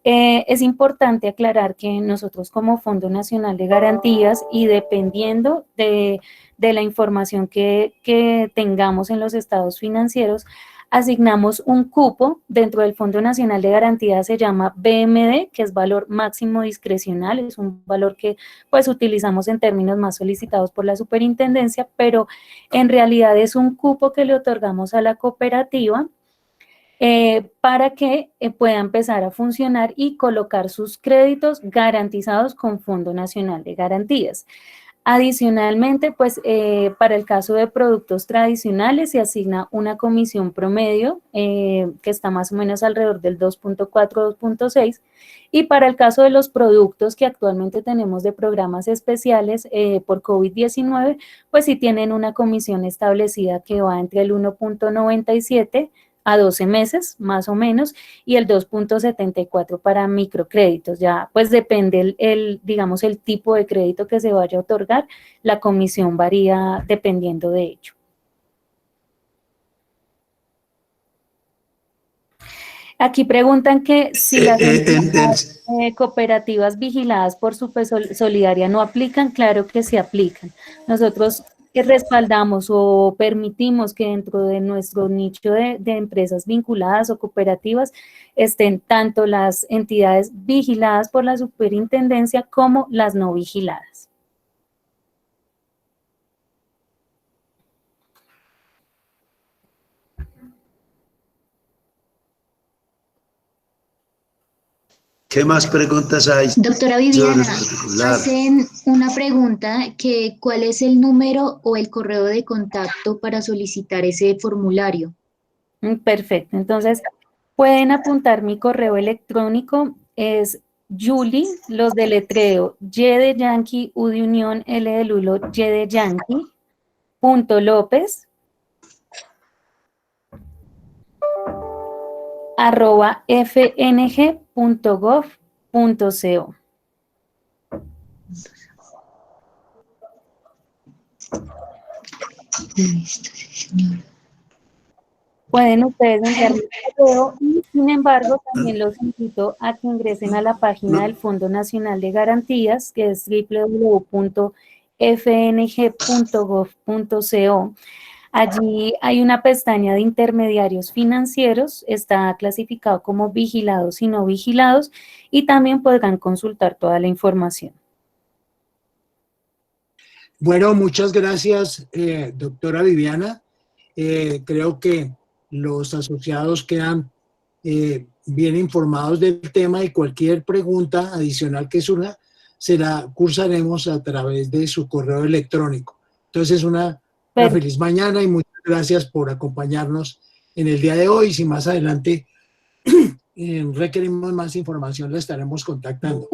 Es importante aclarar que nosotros como Fondo Nacional de Garantías, y dependiendo de la información que tengamos en los estados financieros, asignamos un cupo dentro del Fondo Nacional de Garantías, se llama BMD, que es valor máximo discrecional, es un valor que pues utilizamos en términos más solicitados por la superintendencia, pero en realidad es un cupo que le otorgamos a la cooperativa para que pueda empezar a funcionar y colocar sus créditos garantizados con Fondo Nacional de Garantías. Adicionalmente, pues para el caso de productos tradicionales se asigna una comisión promedio que está más o menos alrededor del 2.4, 2.6, y para el caso de los productos que actualmente tenemos de programas especiales por COVID-19, pues sí tienen una comisión establecida que va entre el 1.97 a 12 meses, más o menos, y el 2.74 para microcréditos. Ya, pues depende digamos, el tipo de crédito que se vaya a otorgar, la comisión varía dependiendo de ello. Aquí preguntan que si las cooperativas vigiladas por Supersolidaria no aplican. Claro que sí aplican. Nosotros respaldamos o permitimos que dentro de nuestro nicho de empresas vinculadas o cooperativas estén tanto las entidades vigiladas por la superintendencia como las no vigiladas. ¿Qué más preguntas hay? Doctora Viviana, hacen una pregunta que ¿cuál es el número o el correo de contacto para solicitar ese formulario? Perfecto, entonces pueden apuntar mi correo electrónico, es Julie, los deletreo, Y de Yankee, U de Unión, L de Lulo, Y de Yankee, .López, @fng.gov.co. Pueden ustedes enviar mi correo y, sin embargo, también los invito a que ingresen a la página del Fondo Nacional de Garantías, que es www.fng.gov.co. Allí hay una pestaña de intermediarios financieros, está clasificado como vigilados y no vigilados, y también podrán consultar toda la información. Bueno, muchas gracias, doctora Viviana. Creo que los asociados quedan bien informados del tema, y cualquier pregunta adicional que surja se la cursaremos a través de su correo electrónico. Entonces, una feliz mañana y muchas gracias por acompañarnos en el día de hoy. Si más adelante requerimos más información, la estaremos contactando.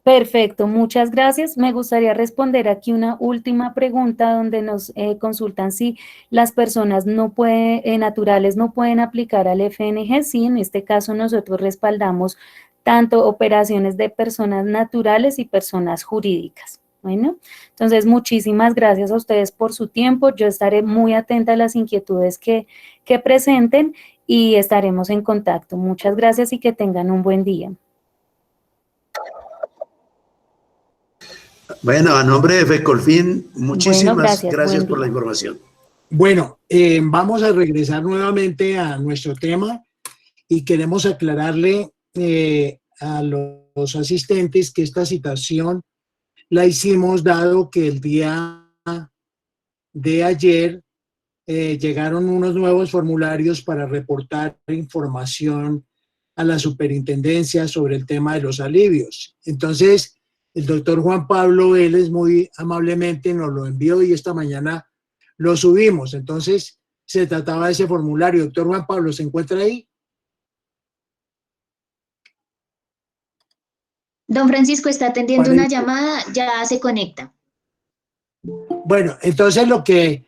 Perfecto, muchas gracias. Me gustaría responder aquí una última pregunta donde nos consultan si las personas naturales no pueden aplicar al FNG. Sí, en este caso nosotros respaldamos tanto operaciones de personas naturales y personas jurídicas. Bueno, entonces muchísimas gracias a ustedes por su tiempo. Yo estaré muy atenta a las inquietudes que presenten y estaremos en contacto. Muchas gracias y que tengan un buen día. Bueno, a nombre de FECOLFIN, muchísimas gracias por la información. Bueno, vamos a regresar nuevamente a nuestro tema y queremos aclararle a los asistentes que esta citación la hicimos dado que el día de ayer llegaron unos nuevos formularios para reportar información a la superintendencia sobre el tema de los alivios. Entonces, el doctor Juan Pablo Vélez muy amablemente nos lo envió y esta mañana lo subimos. Entonces, se trataba de ese formulario. Doctor Juan Pablo, ¿se encuentra ahí? Don Francisco está atendiendo una llamada, ya se conecta. Bueno, entonces lo que,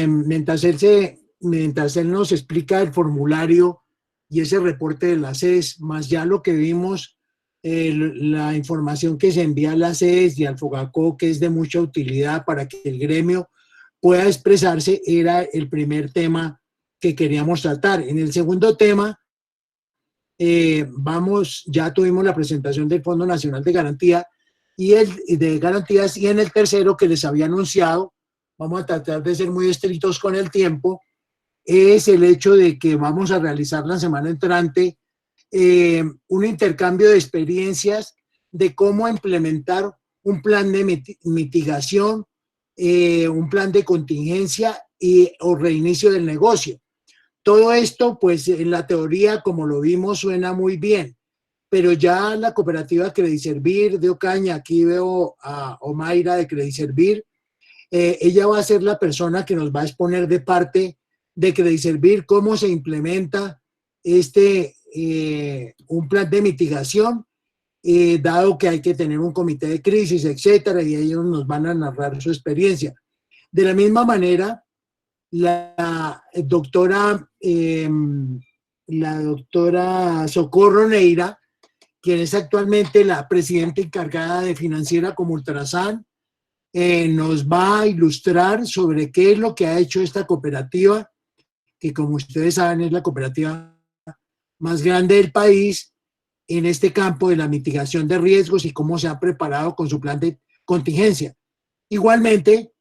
mientras él nos explica el formulario y ese reporte de la CES, más ya lo que vimos, la información que se envía a la CES y al FOGACO, que es de mucha utilidad para que el gremio pueda expresarse, era el primer tema que queríamos tratar. En el segundo tema, ya tuvimos la presentación del Fondo Nacional de Garantía de Garantías, y en el tercero que les había anunciado, vamos a tratar de ser muy estrictos con el tiempo, es el hecho de que vamos a realizar la semana entrante un intercambio de experiencias de cómo implementar un plan de mitigación, un plan de contingencia o reinicio del negocio. Todo esto, pues en la teoría, como lo vimos, suena muy bien, pero ya la cooperativa Crediservir de Ocaña, aquí veo a Omaira de Crediservir, ella va a ser la persona que nos va a exponer de parte de Crediservir cómo se implementa un plan de mitigación, dado que hay que tener un comité de crisis, etcétera, y ellos nos van a narrar su experiencia. De la misma manera, la doctora Socorro Neira, quien es actualmente la presidenta encargada de Financiera como Ultrasan, nos va a ilustrar sobre qué es lo que ha hecho esta cooperativa, que como ustedes saben es la cooperativa más grande del país en este campo de la mitigación de riesgos y cómo se ha preparado con su plan de contingencia. Igualmente,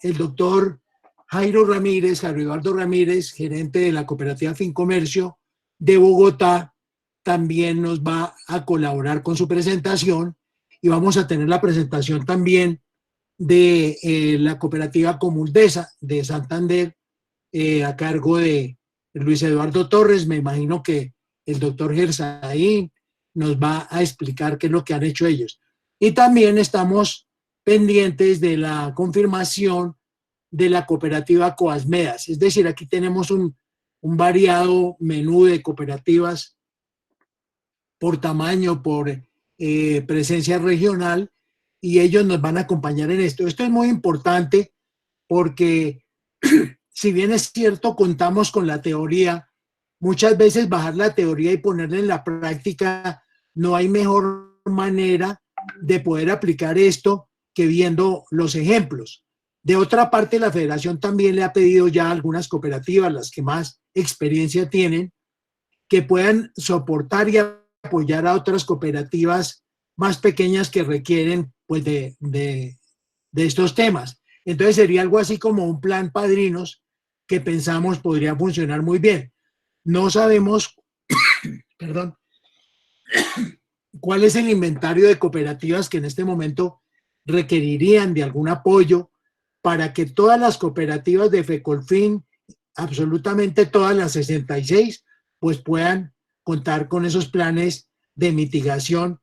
el doctor Jairo Eduardo Ramírez, gerente de la cooperativa Fincomercio de Bogotá, también nos va a colaborar con su presentación, y vamos a tener la presentación también de la cooperativa Comuldesa de Santander, a cargo de Luis Eduardo Torres. Me imagino que el doctor Gersaín nos va a explicar qué es lo que han hecho ellos. Y también estamos pendientes de la confirmación de la cooperativa Coasmedas. Es decir, aquí tenemos un variado menú de cooperativas por tamaño, por presencia regional, y ellos nos van a acompañar en esto. Esto es muy importante porque si bien es cierto, contamos con la teoría, muchas veces bajar la teoría y ponerla en la práctica, no hay mejor manera de poder aplicar esto que viendo los ejemplos. De otra parte, la federación también le ha pedido ya a algunas cooperativas, las que más experiencia tienen, que puedan soportar y apoyar a otras cooperativas más pequeñas que requieren pues de estos temas. Entonces sería algo así como un plan padrinos que pensamos podría funcionar muy bien. No sabemos, perdón, cuál es el inventario de cooperativas que en este momento requerirían de algún apoyo para que todas las cooperativas de FECOLFIN, absolutamente todas las 66, pues puedan contar con esos planes de mitigación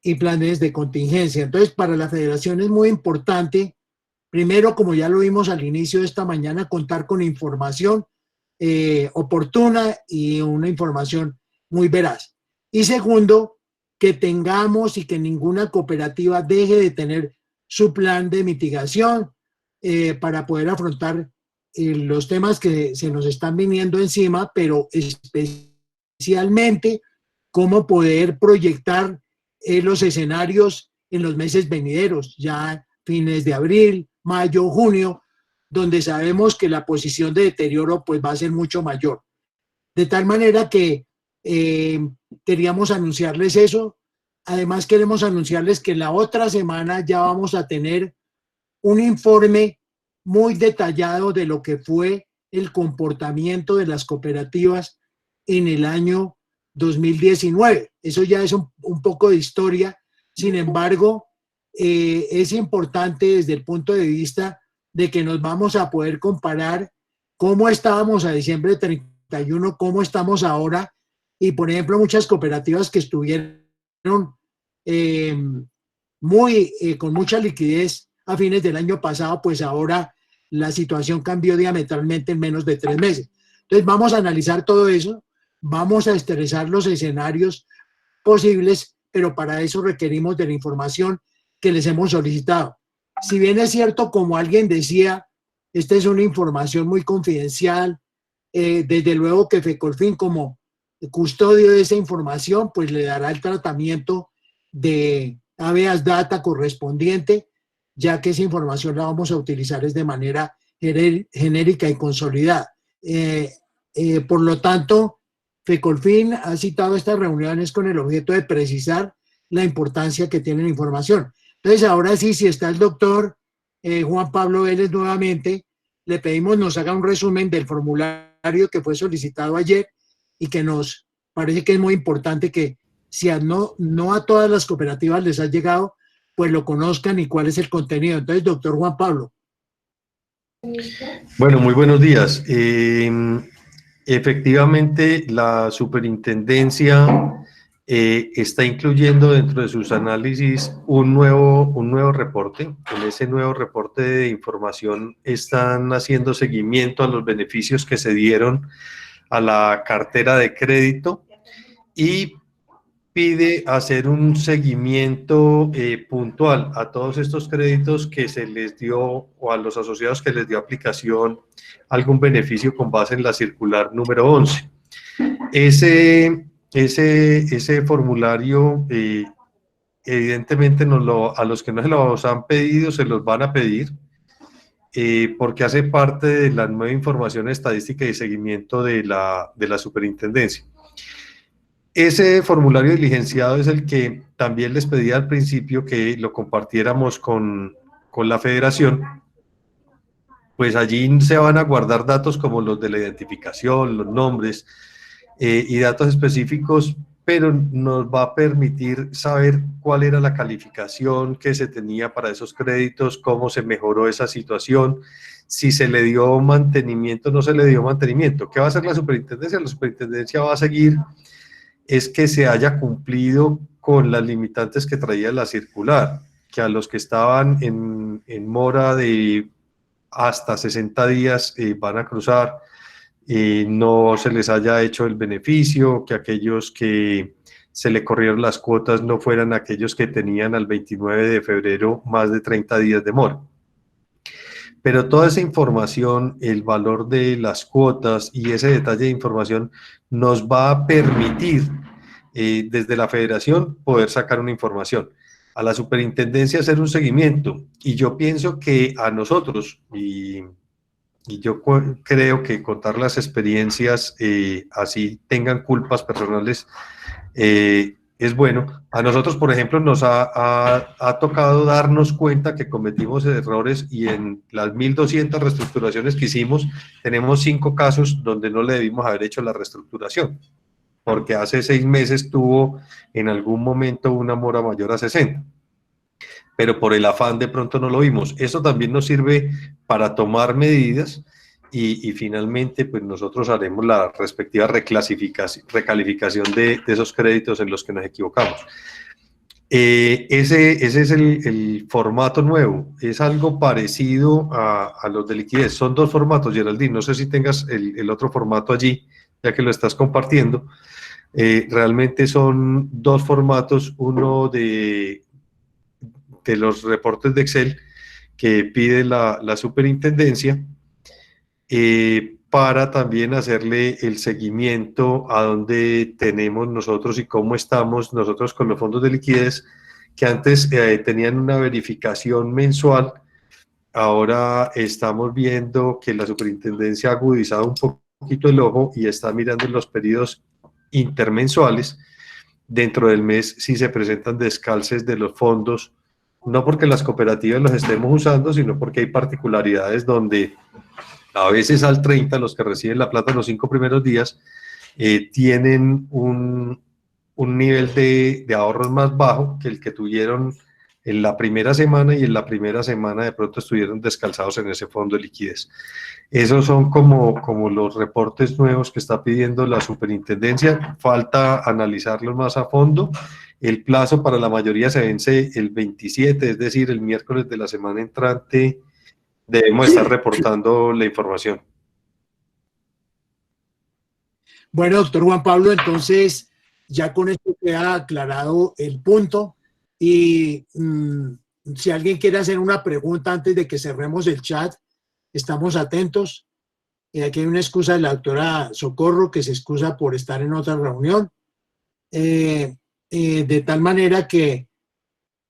y planes de contingencia. Entonces, para la federación es muy importante, primero, como ya lo vimos al inicio de esta mañana, contar con información oportuna y una información muy veraz. Y segundo, que tengamos y que ninguna cooperativa deje de tener su plan de mitigación para poder afrontar los temas que se nos están viniendo encima, pero especialmente cómo poder proyectar los escenarios en los meses venideros, ya fines de abril, mayo, junio, donde sabemos que la posición de deterioro pues va a ser mucho mayor. De tal manera que queríamos anunciarles eso. Además queremos anunciarles que la otra semana ya vamos a tener un informe muy detallado de lo que fue el comportamiento de las cooperativas en el año 2019. Eso ya es un poco de historia. Sin embargo, es importante desde el punto de vista de que nos vamos a poder comparar cómo estábamos a diciembre 31, cómo estamos ahora, y por ejemplo muchas cooperativas que estuvieron con mucha liquidez a fines del año pasado, pues ahora la situación cambió diametralmente en menos de 3 meses. Entonces vamos a analizar todo eso, vamos a estresar los escenarios posibles, pero para eso requerimos de la información que les hemos solicitado. Si bien es cierto, como alguien decía, esta es una información muy confidencial, desde luego que FECOLFIN como custodio de esa información, pues le dará el tratamiento de habeas data correspondiente, ya que esa información la vamos a utilizar de manera genérica y consolidada. Por lo tanto, FECOLFIN ha citado estas reuniones con el objeto de precisar la importancia que tiene la información. Entonces, ahora sí, si está el doctor Juan Pablo Vélez nuevamente, le pedimos nos haga un resumen del formulario que fue solicitado ayer y que nos parece que es muy importante que si no a todas las cooperativas les ha llegado, pues lo conozcan y cuál es el contenido. Entonces, doctor Juan Pablo. Bueno, muy buenos días. Efectivamente, la superintendencia está incluyendo dentro de sus análisis un nuevo reporte. En ese nuevo reporte de información están haciendo seguimiento a los beneficios que se dieron a la cartera de crédito y pide hacer un seguimiento puntual a todos estos créditos que se les dio o a los asociados que les dio aplicación algún beneficio con base en la circular número 11. Ese formulario, evidentemente a los que no se los han pedido, se los van a pedir, porque hace parte de la nueva información estadística y seguimiento de la superintendencia. Ese formulario diligenciado es el que también les pedí al principio que lo compartiéramos con la federación. Pues allí se van a guardar datos como los de la identificación, los nombres y datos específicos, pero nos va a permitir saber cuál era la calificación que se tenía para esos créditos, cómo se mejoró esa situación, si se le dio mantenimiento o no se le dio mantenimiento. ¿Qué va a hacer la superintendencia? La superintendencia va a seguir es que se haya cumplido con las limitantes que traía la circular, que a los que estaban en mora de hasta 60 días van a cruzar, no se les haya hecho el beneficio, que aquellos que se le corrieron las cuotas no fueran aquellos que tenían al 29 de febrero más de 30 días de mora. Pero toda esa información, el valor de las cuotas y ese detalle de información nos va a permitir desde la federación poder sacar una información, a la superintendencia hacer un seguimiento, y yo pienso que a nosotros, y yo creo que contar las experiencias, así tengan culpas personales, es bueno. A nosotros, por ejemplo, nos ha tocado darnos cuenta que cometimos errores, y en las 1.200 reestructuraciones que hicimos, tenemos 5 casos donde no le debimos haber hecho la reestructuración, porque hace 6 meses tuvo en algún momento una mora mayor a 60. Pero por el afán de pronto no lo vimos. Eso también nos sirve para tomar medidas y finalmente pues nosotros haremos la respectiva recalificación de esos créditos en los que nos equivocamos. Ese es el formato nuevo. Es algo parecido a los de liquidez. Son 2 formatos, Geraldine. No sé si tengas el otro formato allí, ya que lo estás compartiendo. Realmente son 2 formatos, uno de los reportes de Excel que pide la superintendencia, para también hacerle el seguimiento a dónde tenemos nosotros y cómo estamos nosotros con los fondos de liquidez, que antes tenían una verificación mensual. Ahora estamos viendo que la superintendencia ha agudizado un poquito el ojo y está mirando en los periodos intermensuales. Dentro del mes sí se presentan descalces de los fondos, no porque las cooperativas los estemos usando, sino porque hay particularidades donde a veces al 30 los que reciben la plata los 5 primeros días tienen un nivel de ahorros más bajo que el que tuvieron en la primera semana, y en la primera semana de pronto estuvieron descalzados en ese fondo de liquidez. Esos son como los reportes nuevos que está pidiendo la superintendencia. Falta analizarlos más a fondo. El plazo para la mayoría se vence el 27, es decir, el miércoles de la semana entrante debemos estar reportando la información. Bueno, doctor Juan Pablo, entonces ya con esto queda aclarado el punto, y si alguien quiere hacer una pregunta antes de que cerremos el chat, estamos atentos. Aquí hay una excusa de la doctora Socorro, que se excusa por estar en otra reunión, de tal manera que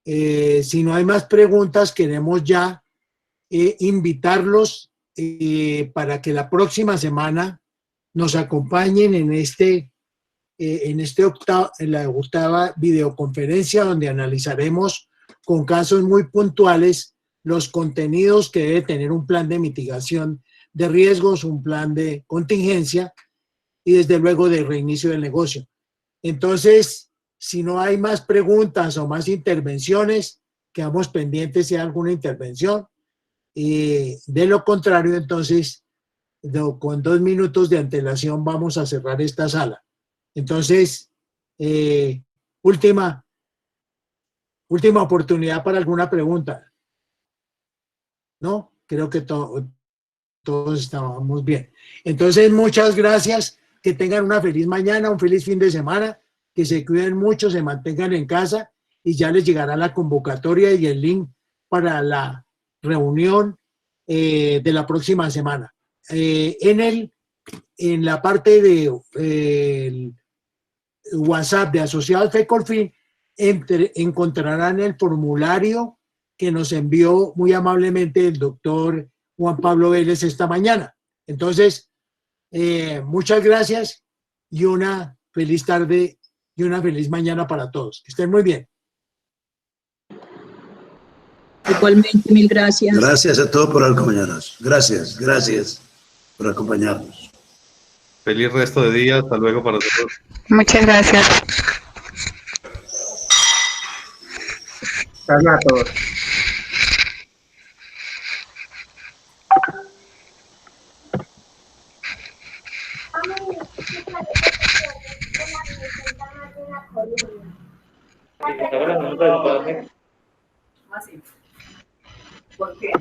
si no hay más preguntas, queremos ya invitarlos para que la próxima semana nos acompañen en la octava videoconferencia, donde analizaremos con casos muy puntuales los contenidos que debe tener un plan de mitigación de riesgos, un plan de contingencia y desde luego de reinicio del negocio. Entonces, si no hay más preguntas o más intervenciones, quedamos pendientes si hay alguna intervención. De lo contrario, entonces, con 2 minutos de antelación vamos a cerrar esta sala. Entonces, última oportunidad para alguna pregunta. ¿No? Creo que todos estábamos bien. Entonces, muchas gracias. Que tengan una feliz mañana, un feliz fin de semana, que se cuiden mucho, se mantengan en casa, y ya les llegará la convocatoria y el link para la reunión de la próxima semana. En la parte de WhatsApp de Asociados FECOLFIN encontrarán el formulario que nos envió muy amablemente el doctor Juan Pablo Vélez esta mañana. Entonces, muchas gracias y una feliz tarde y una feliz mañana para todos. Que estén muy bien. Igualmente, mil gracias. Gracias a todos por acompañarnos. Gracias por acompañarnos. Feliz resto de día. Hasta luego para todos. Muchas gracias. Hasta luego a todos. ¿Por qué?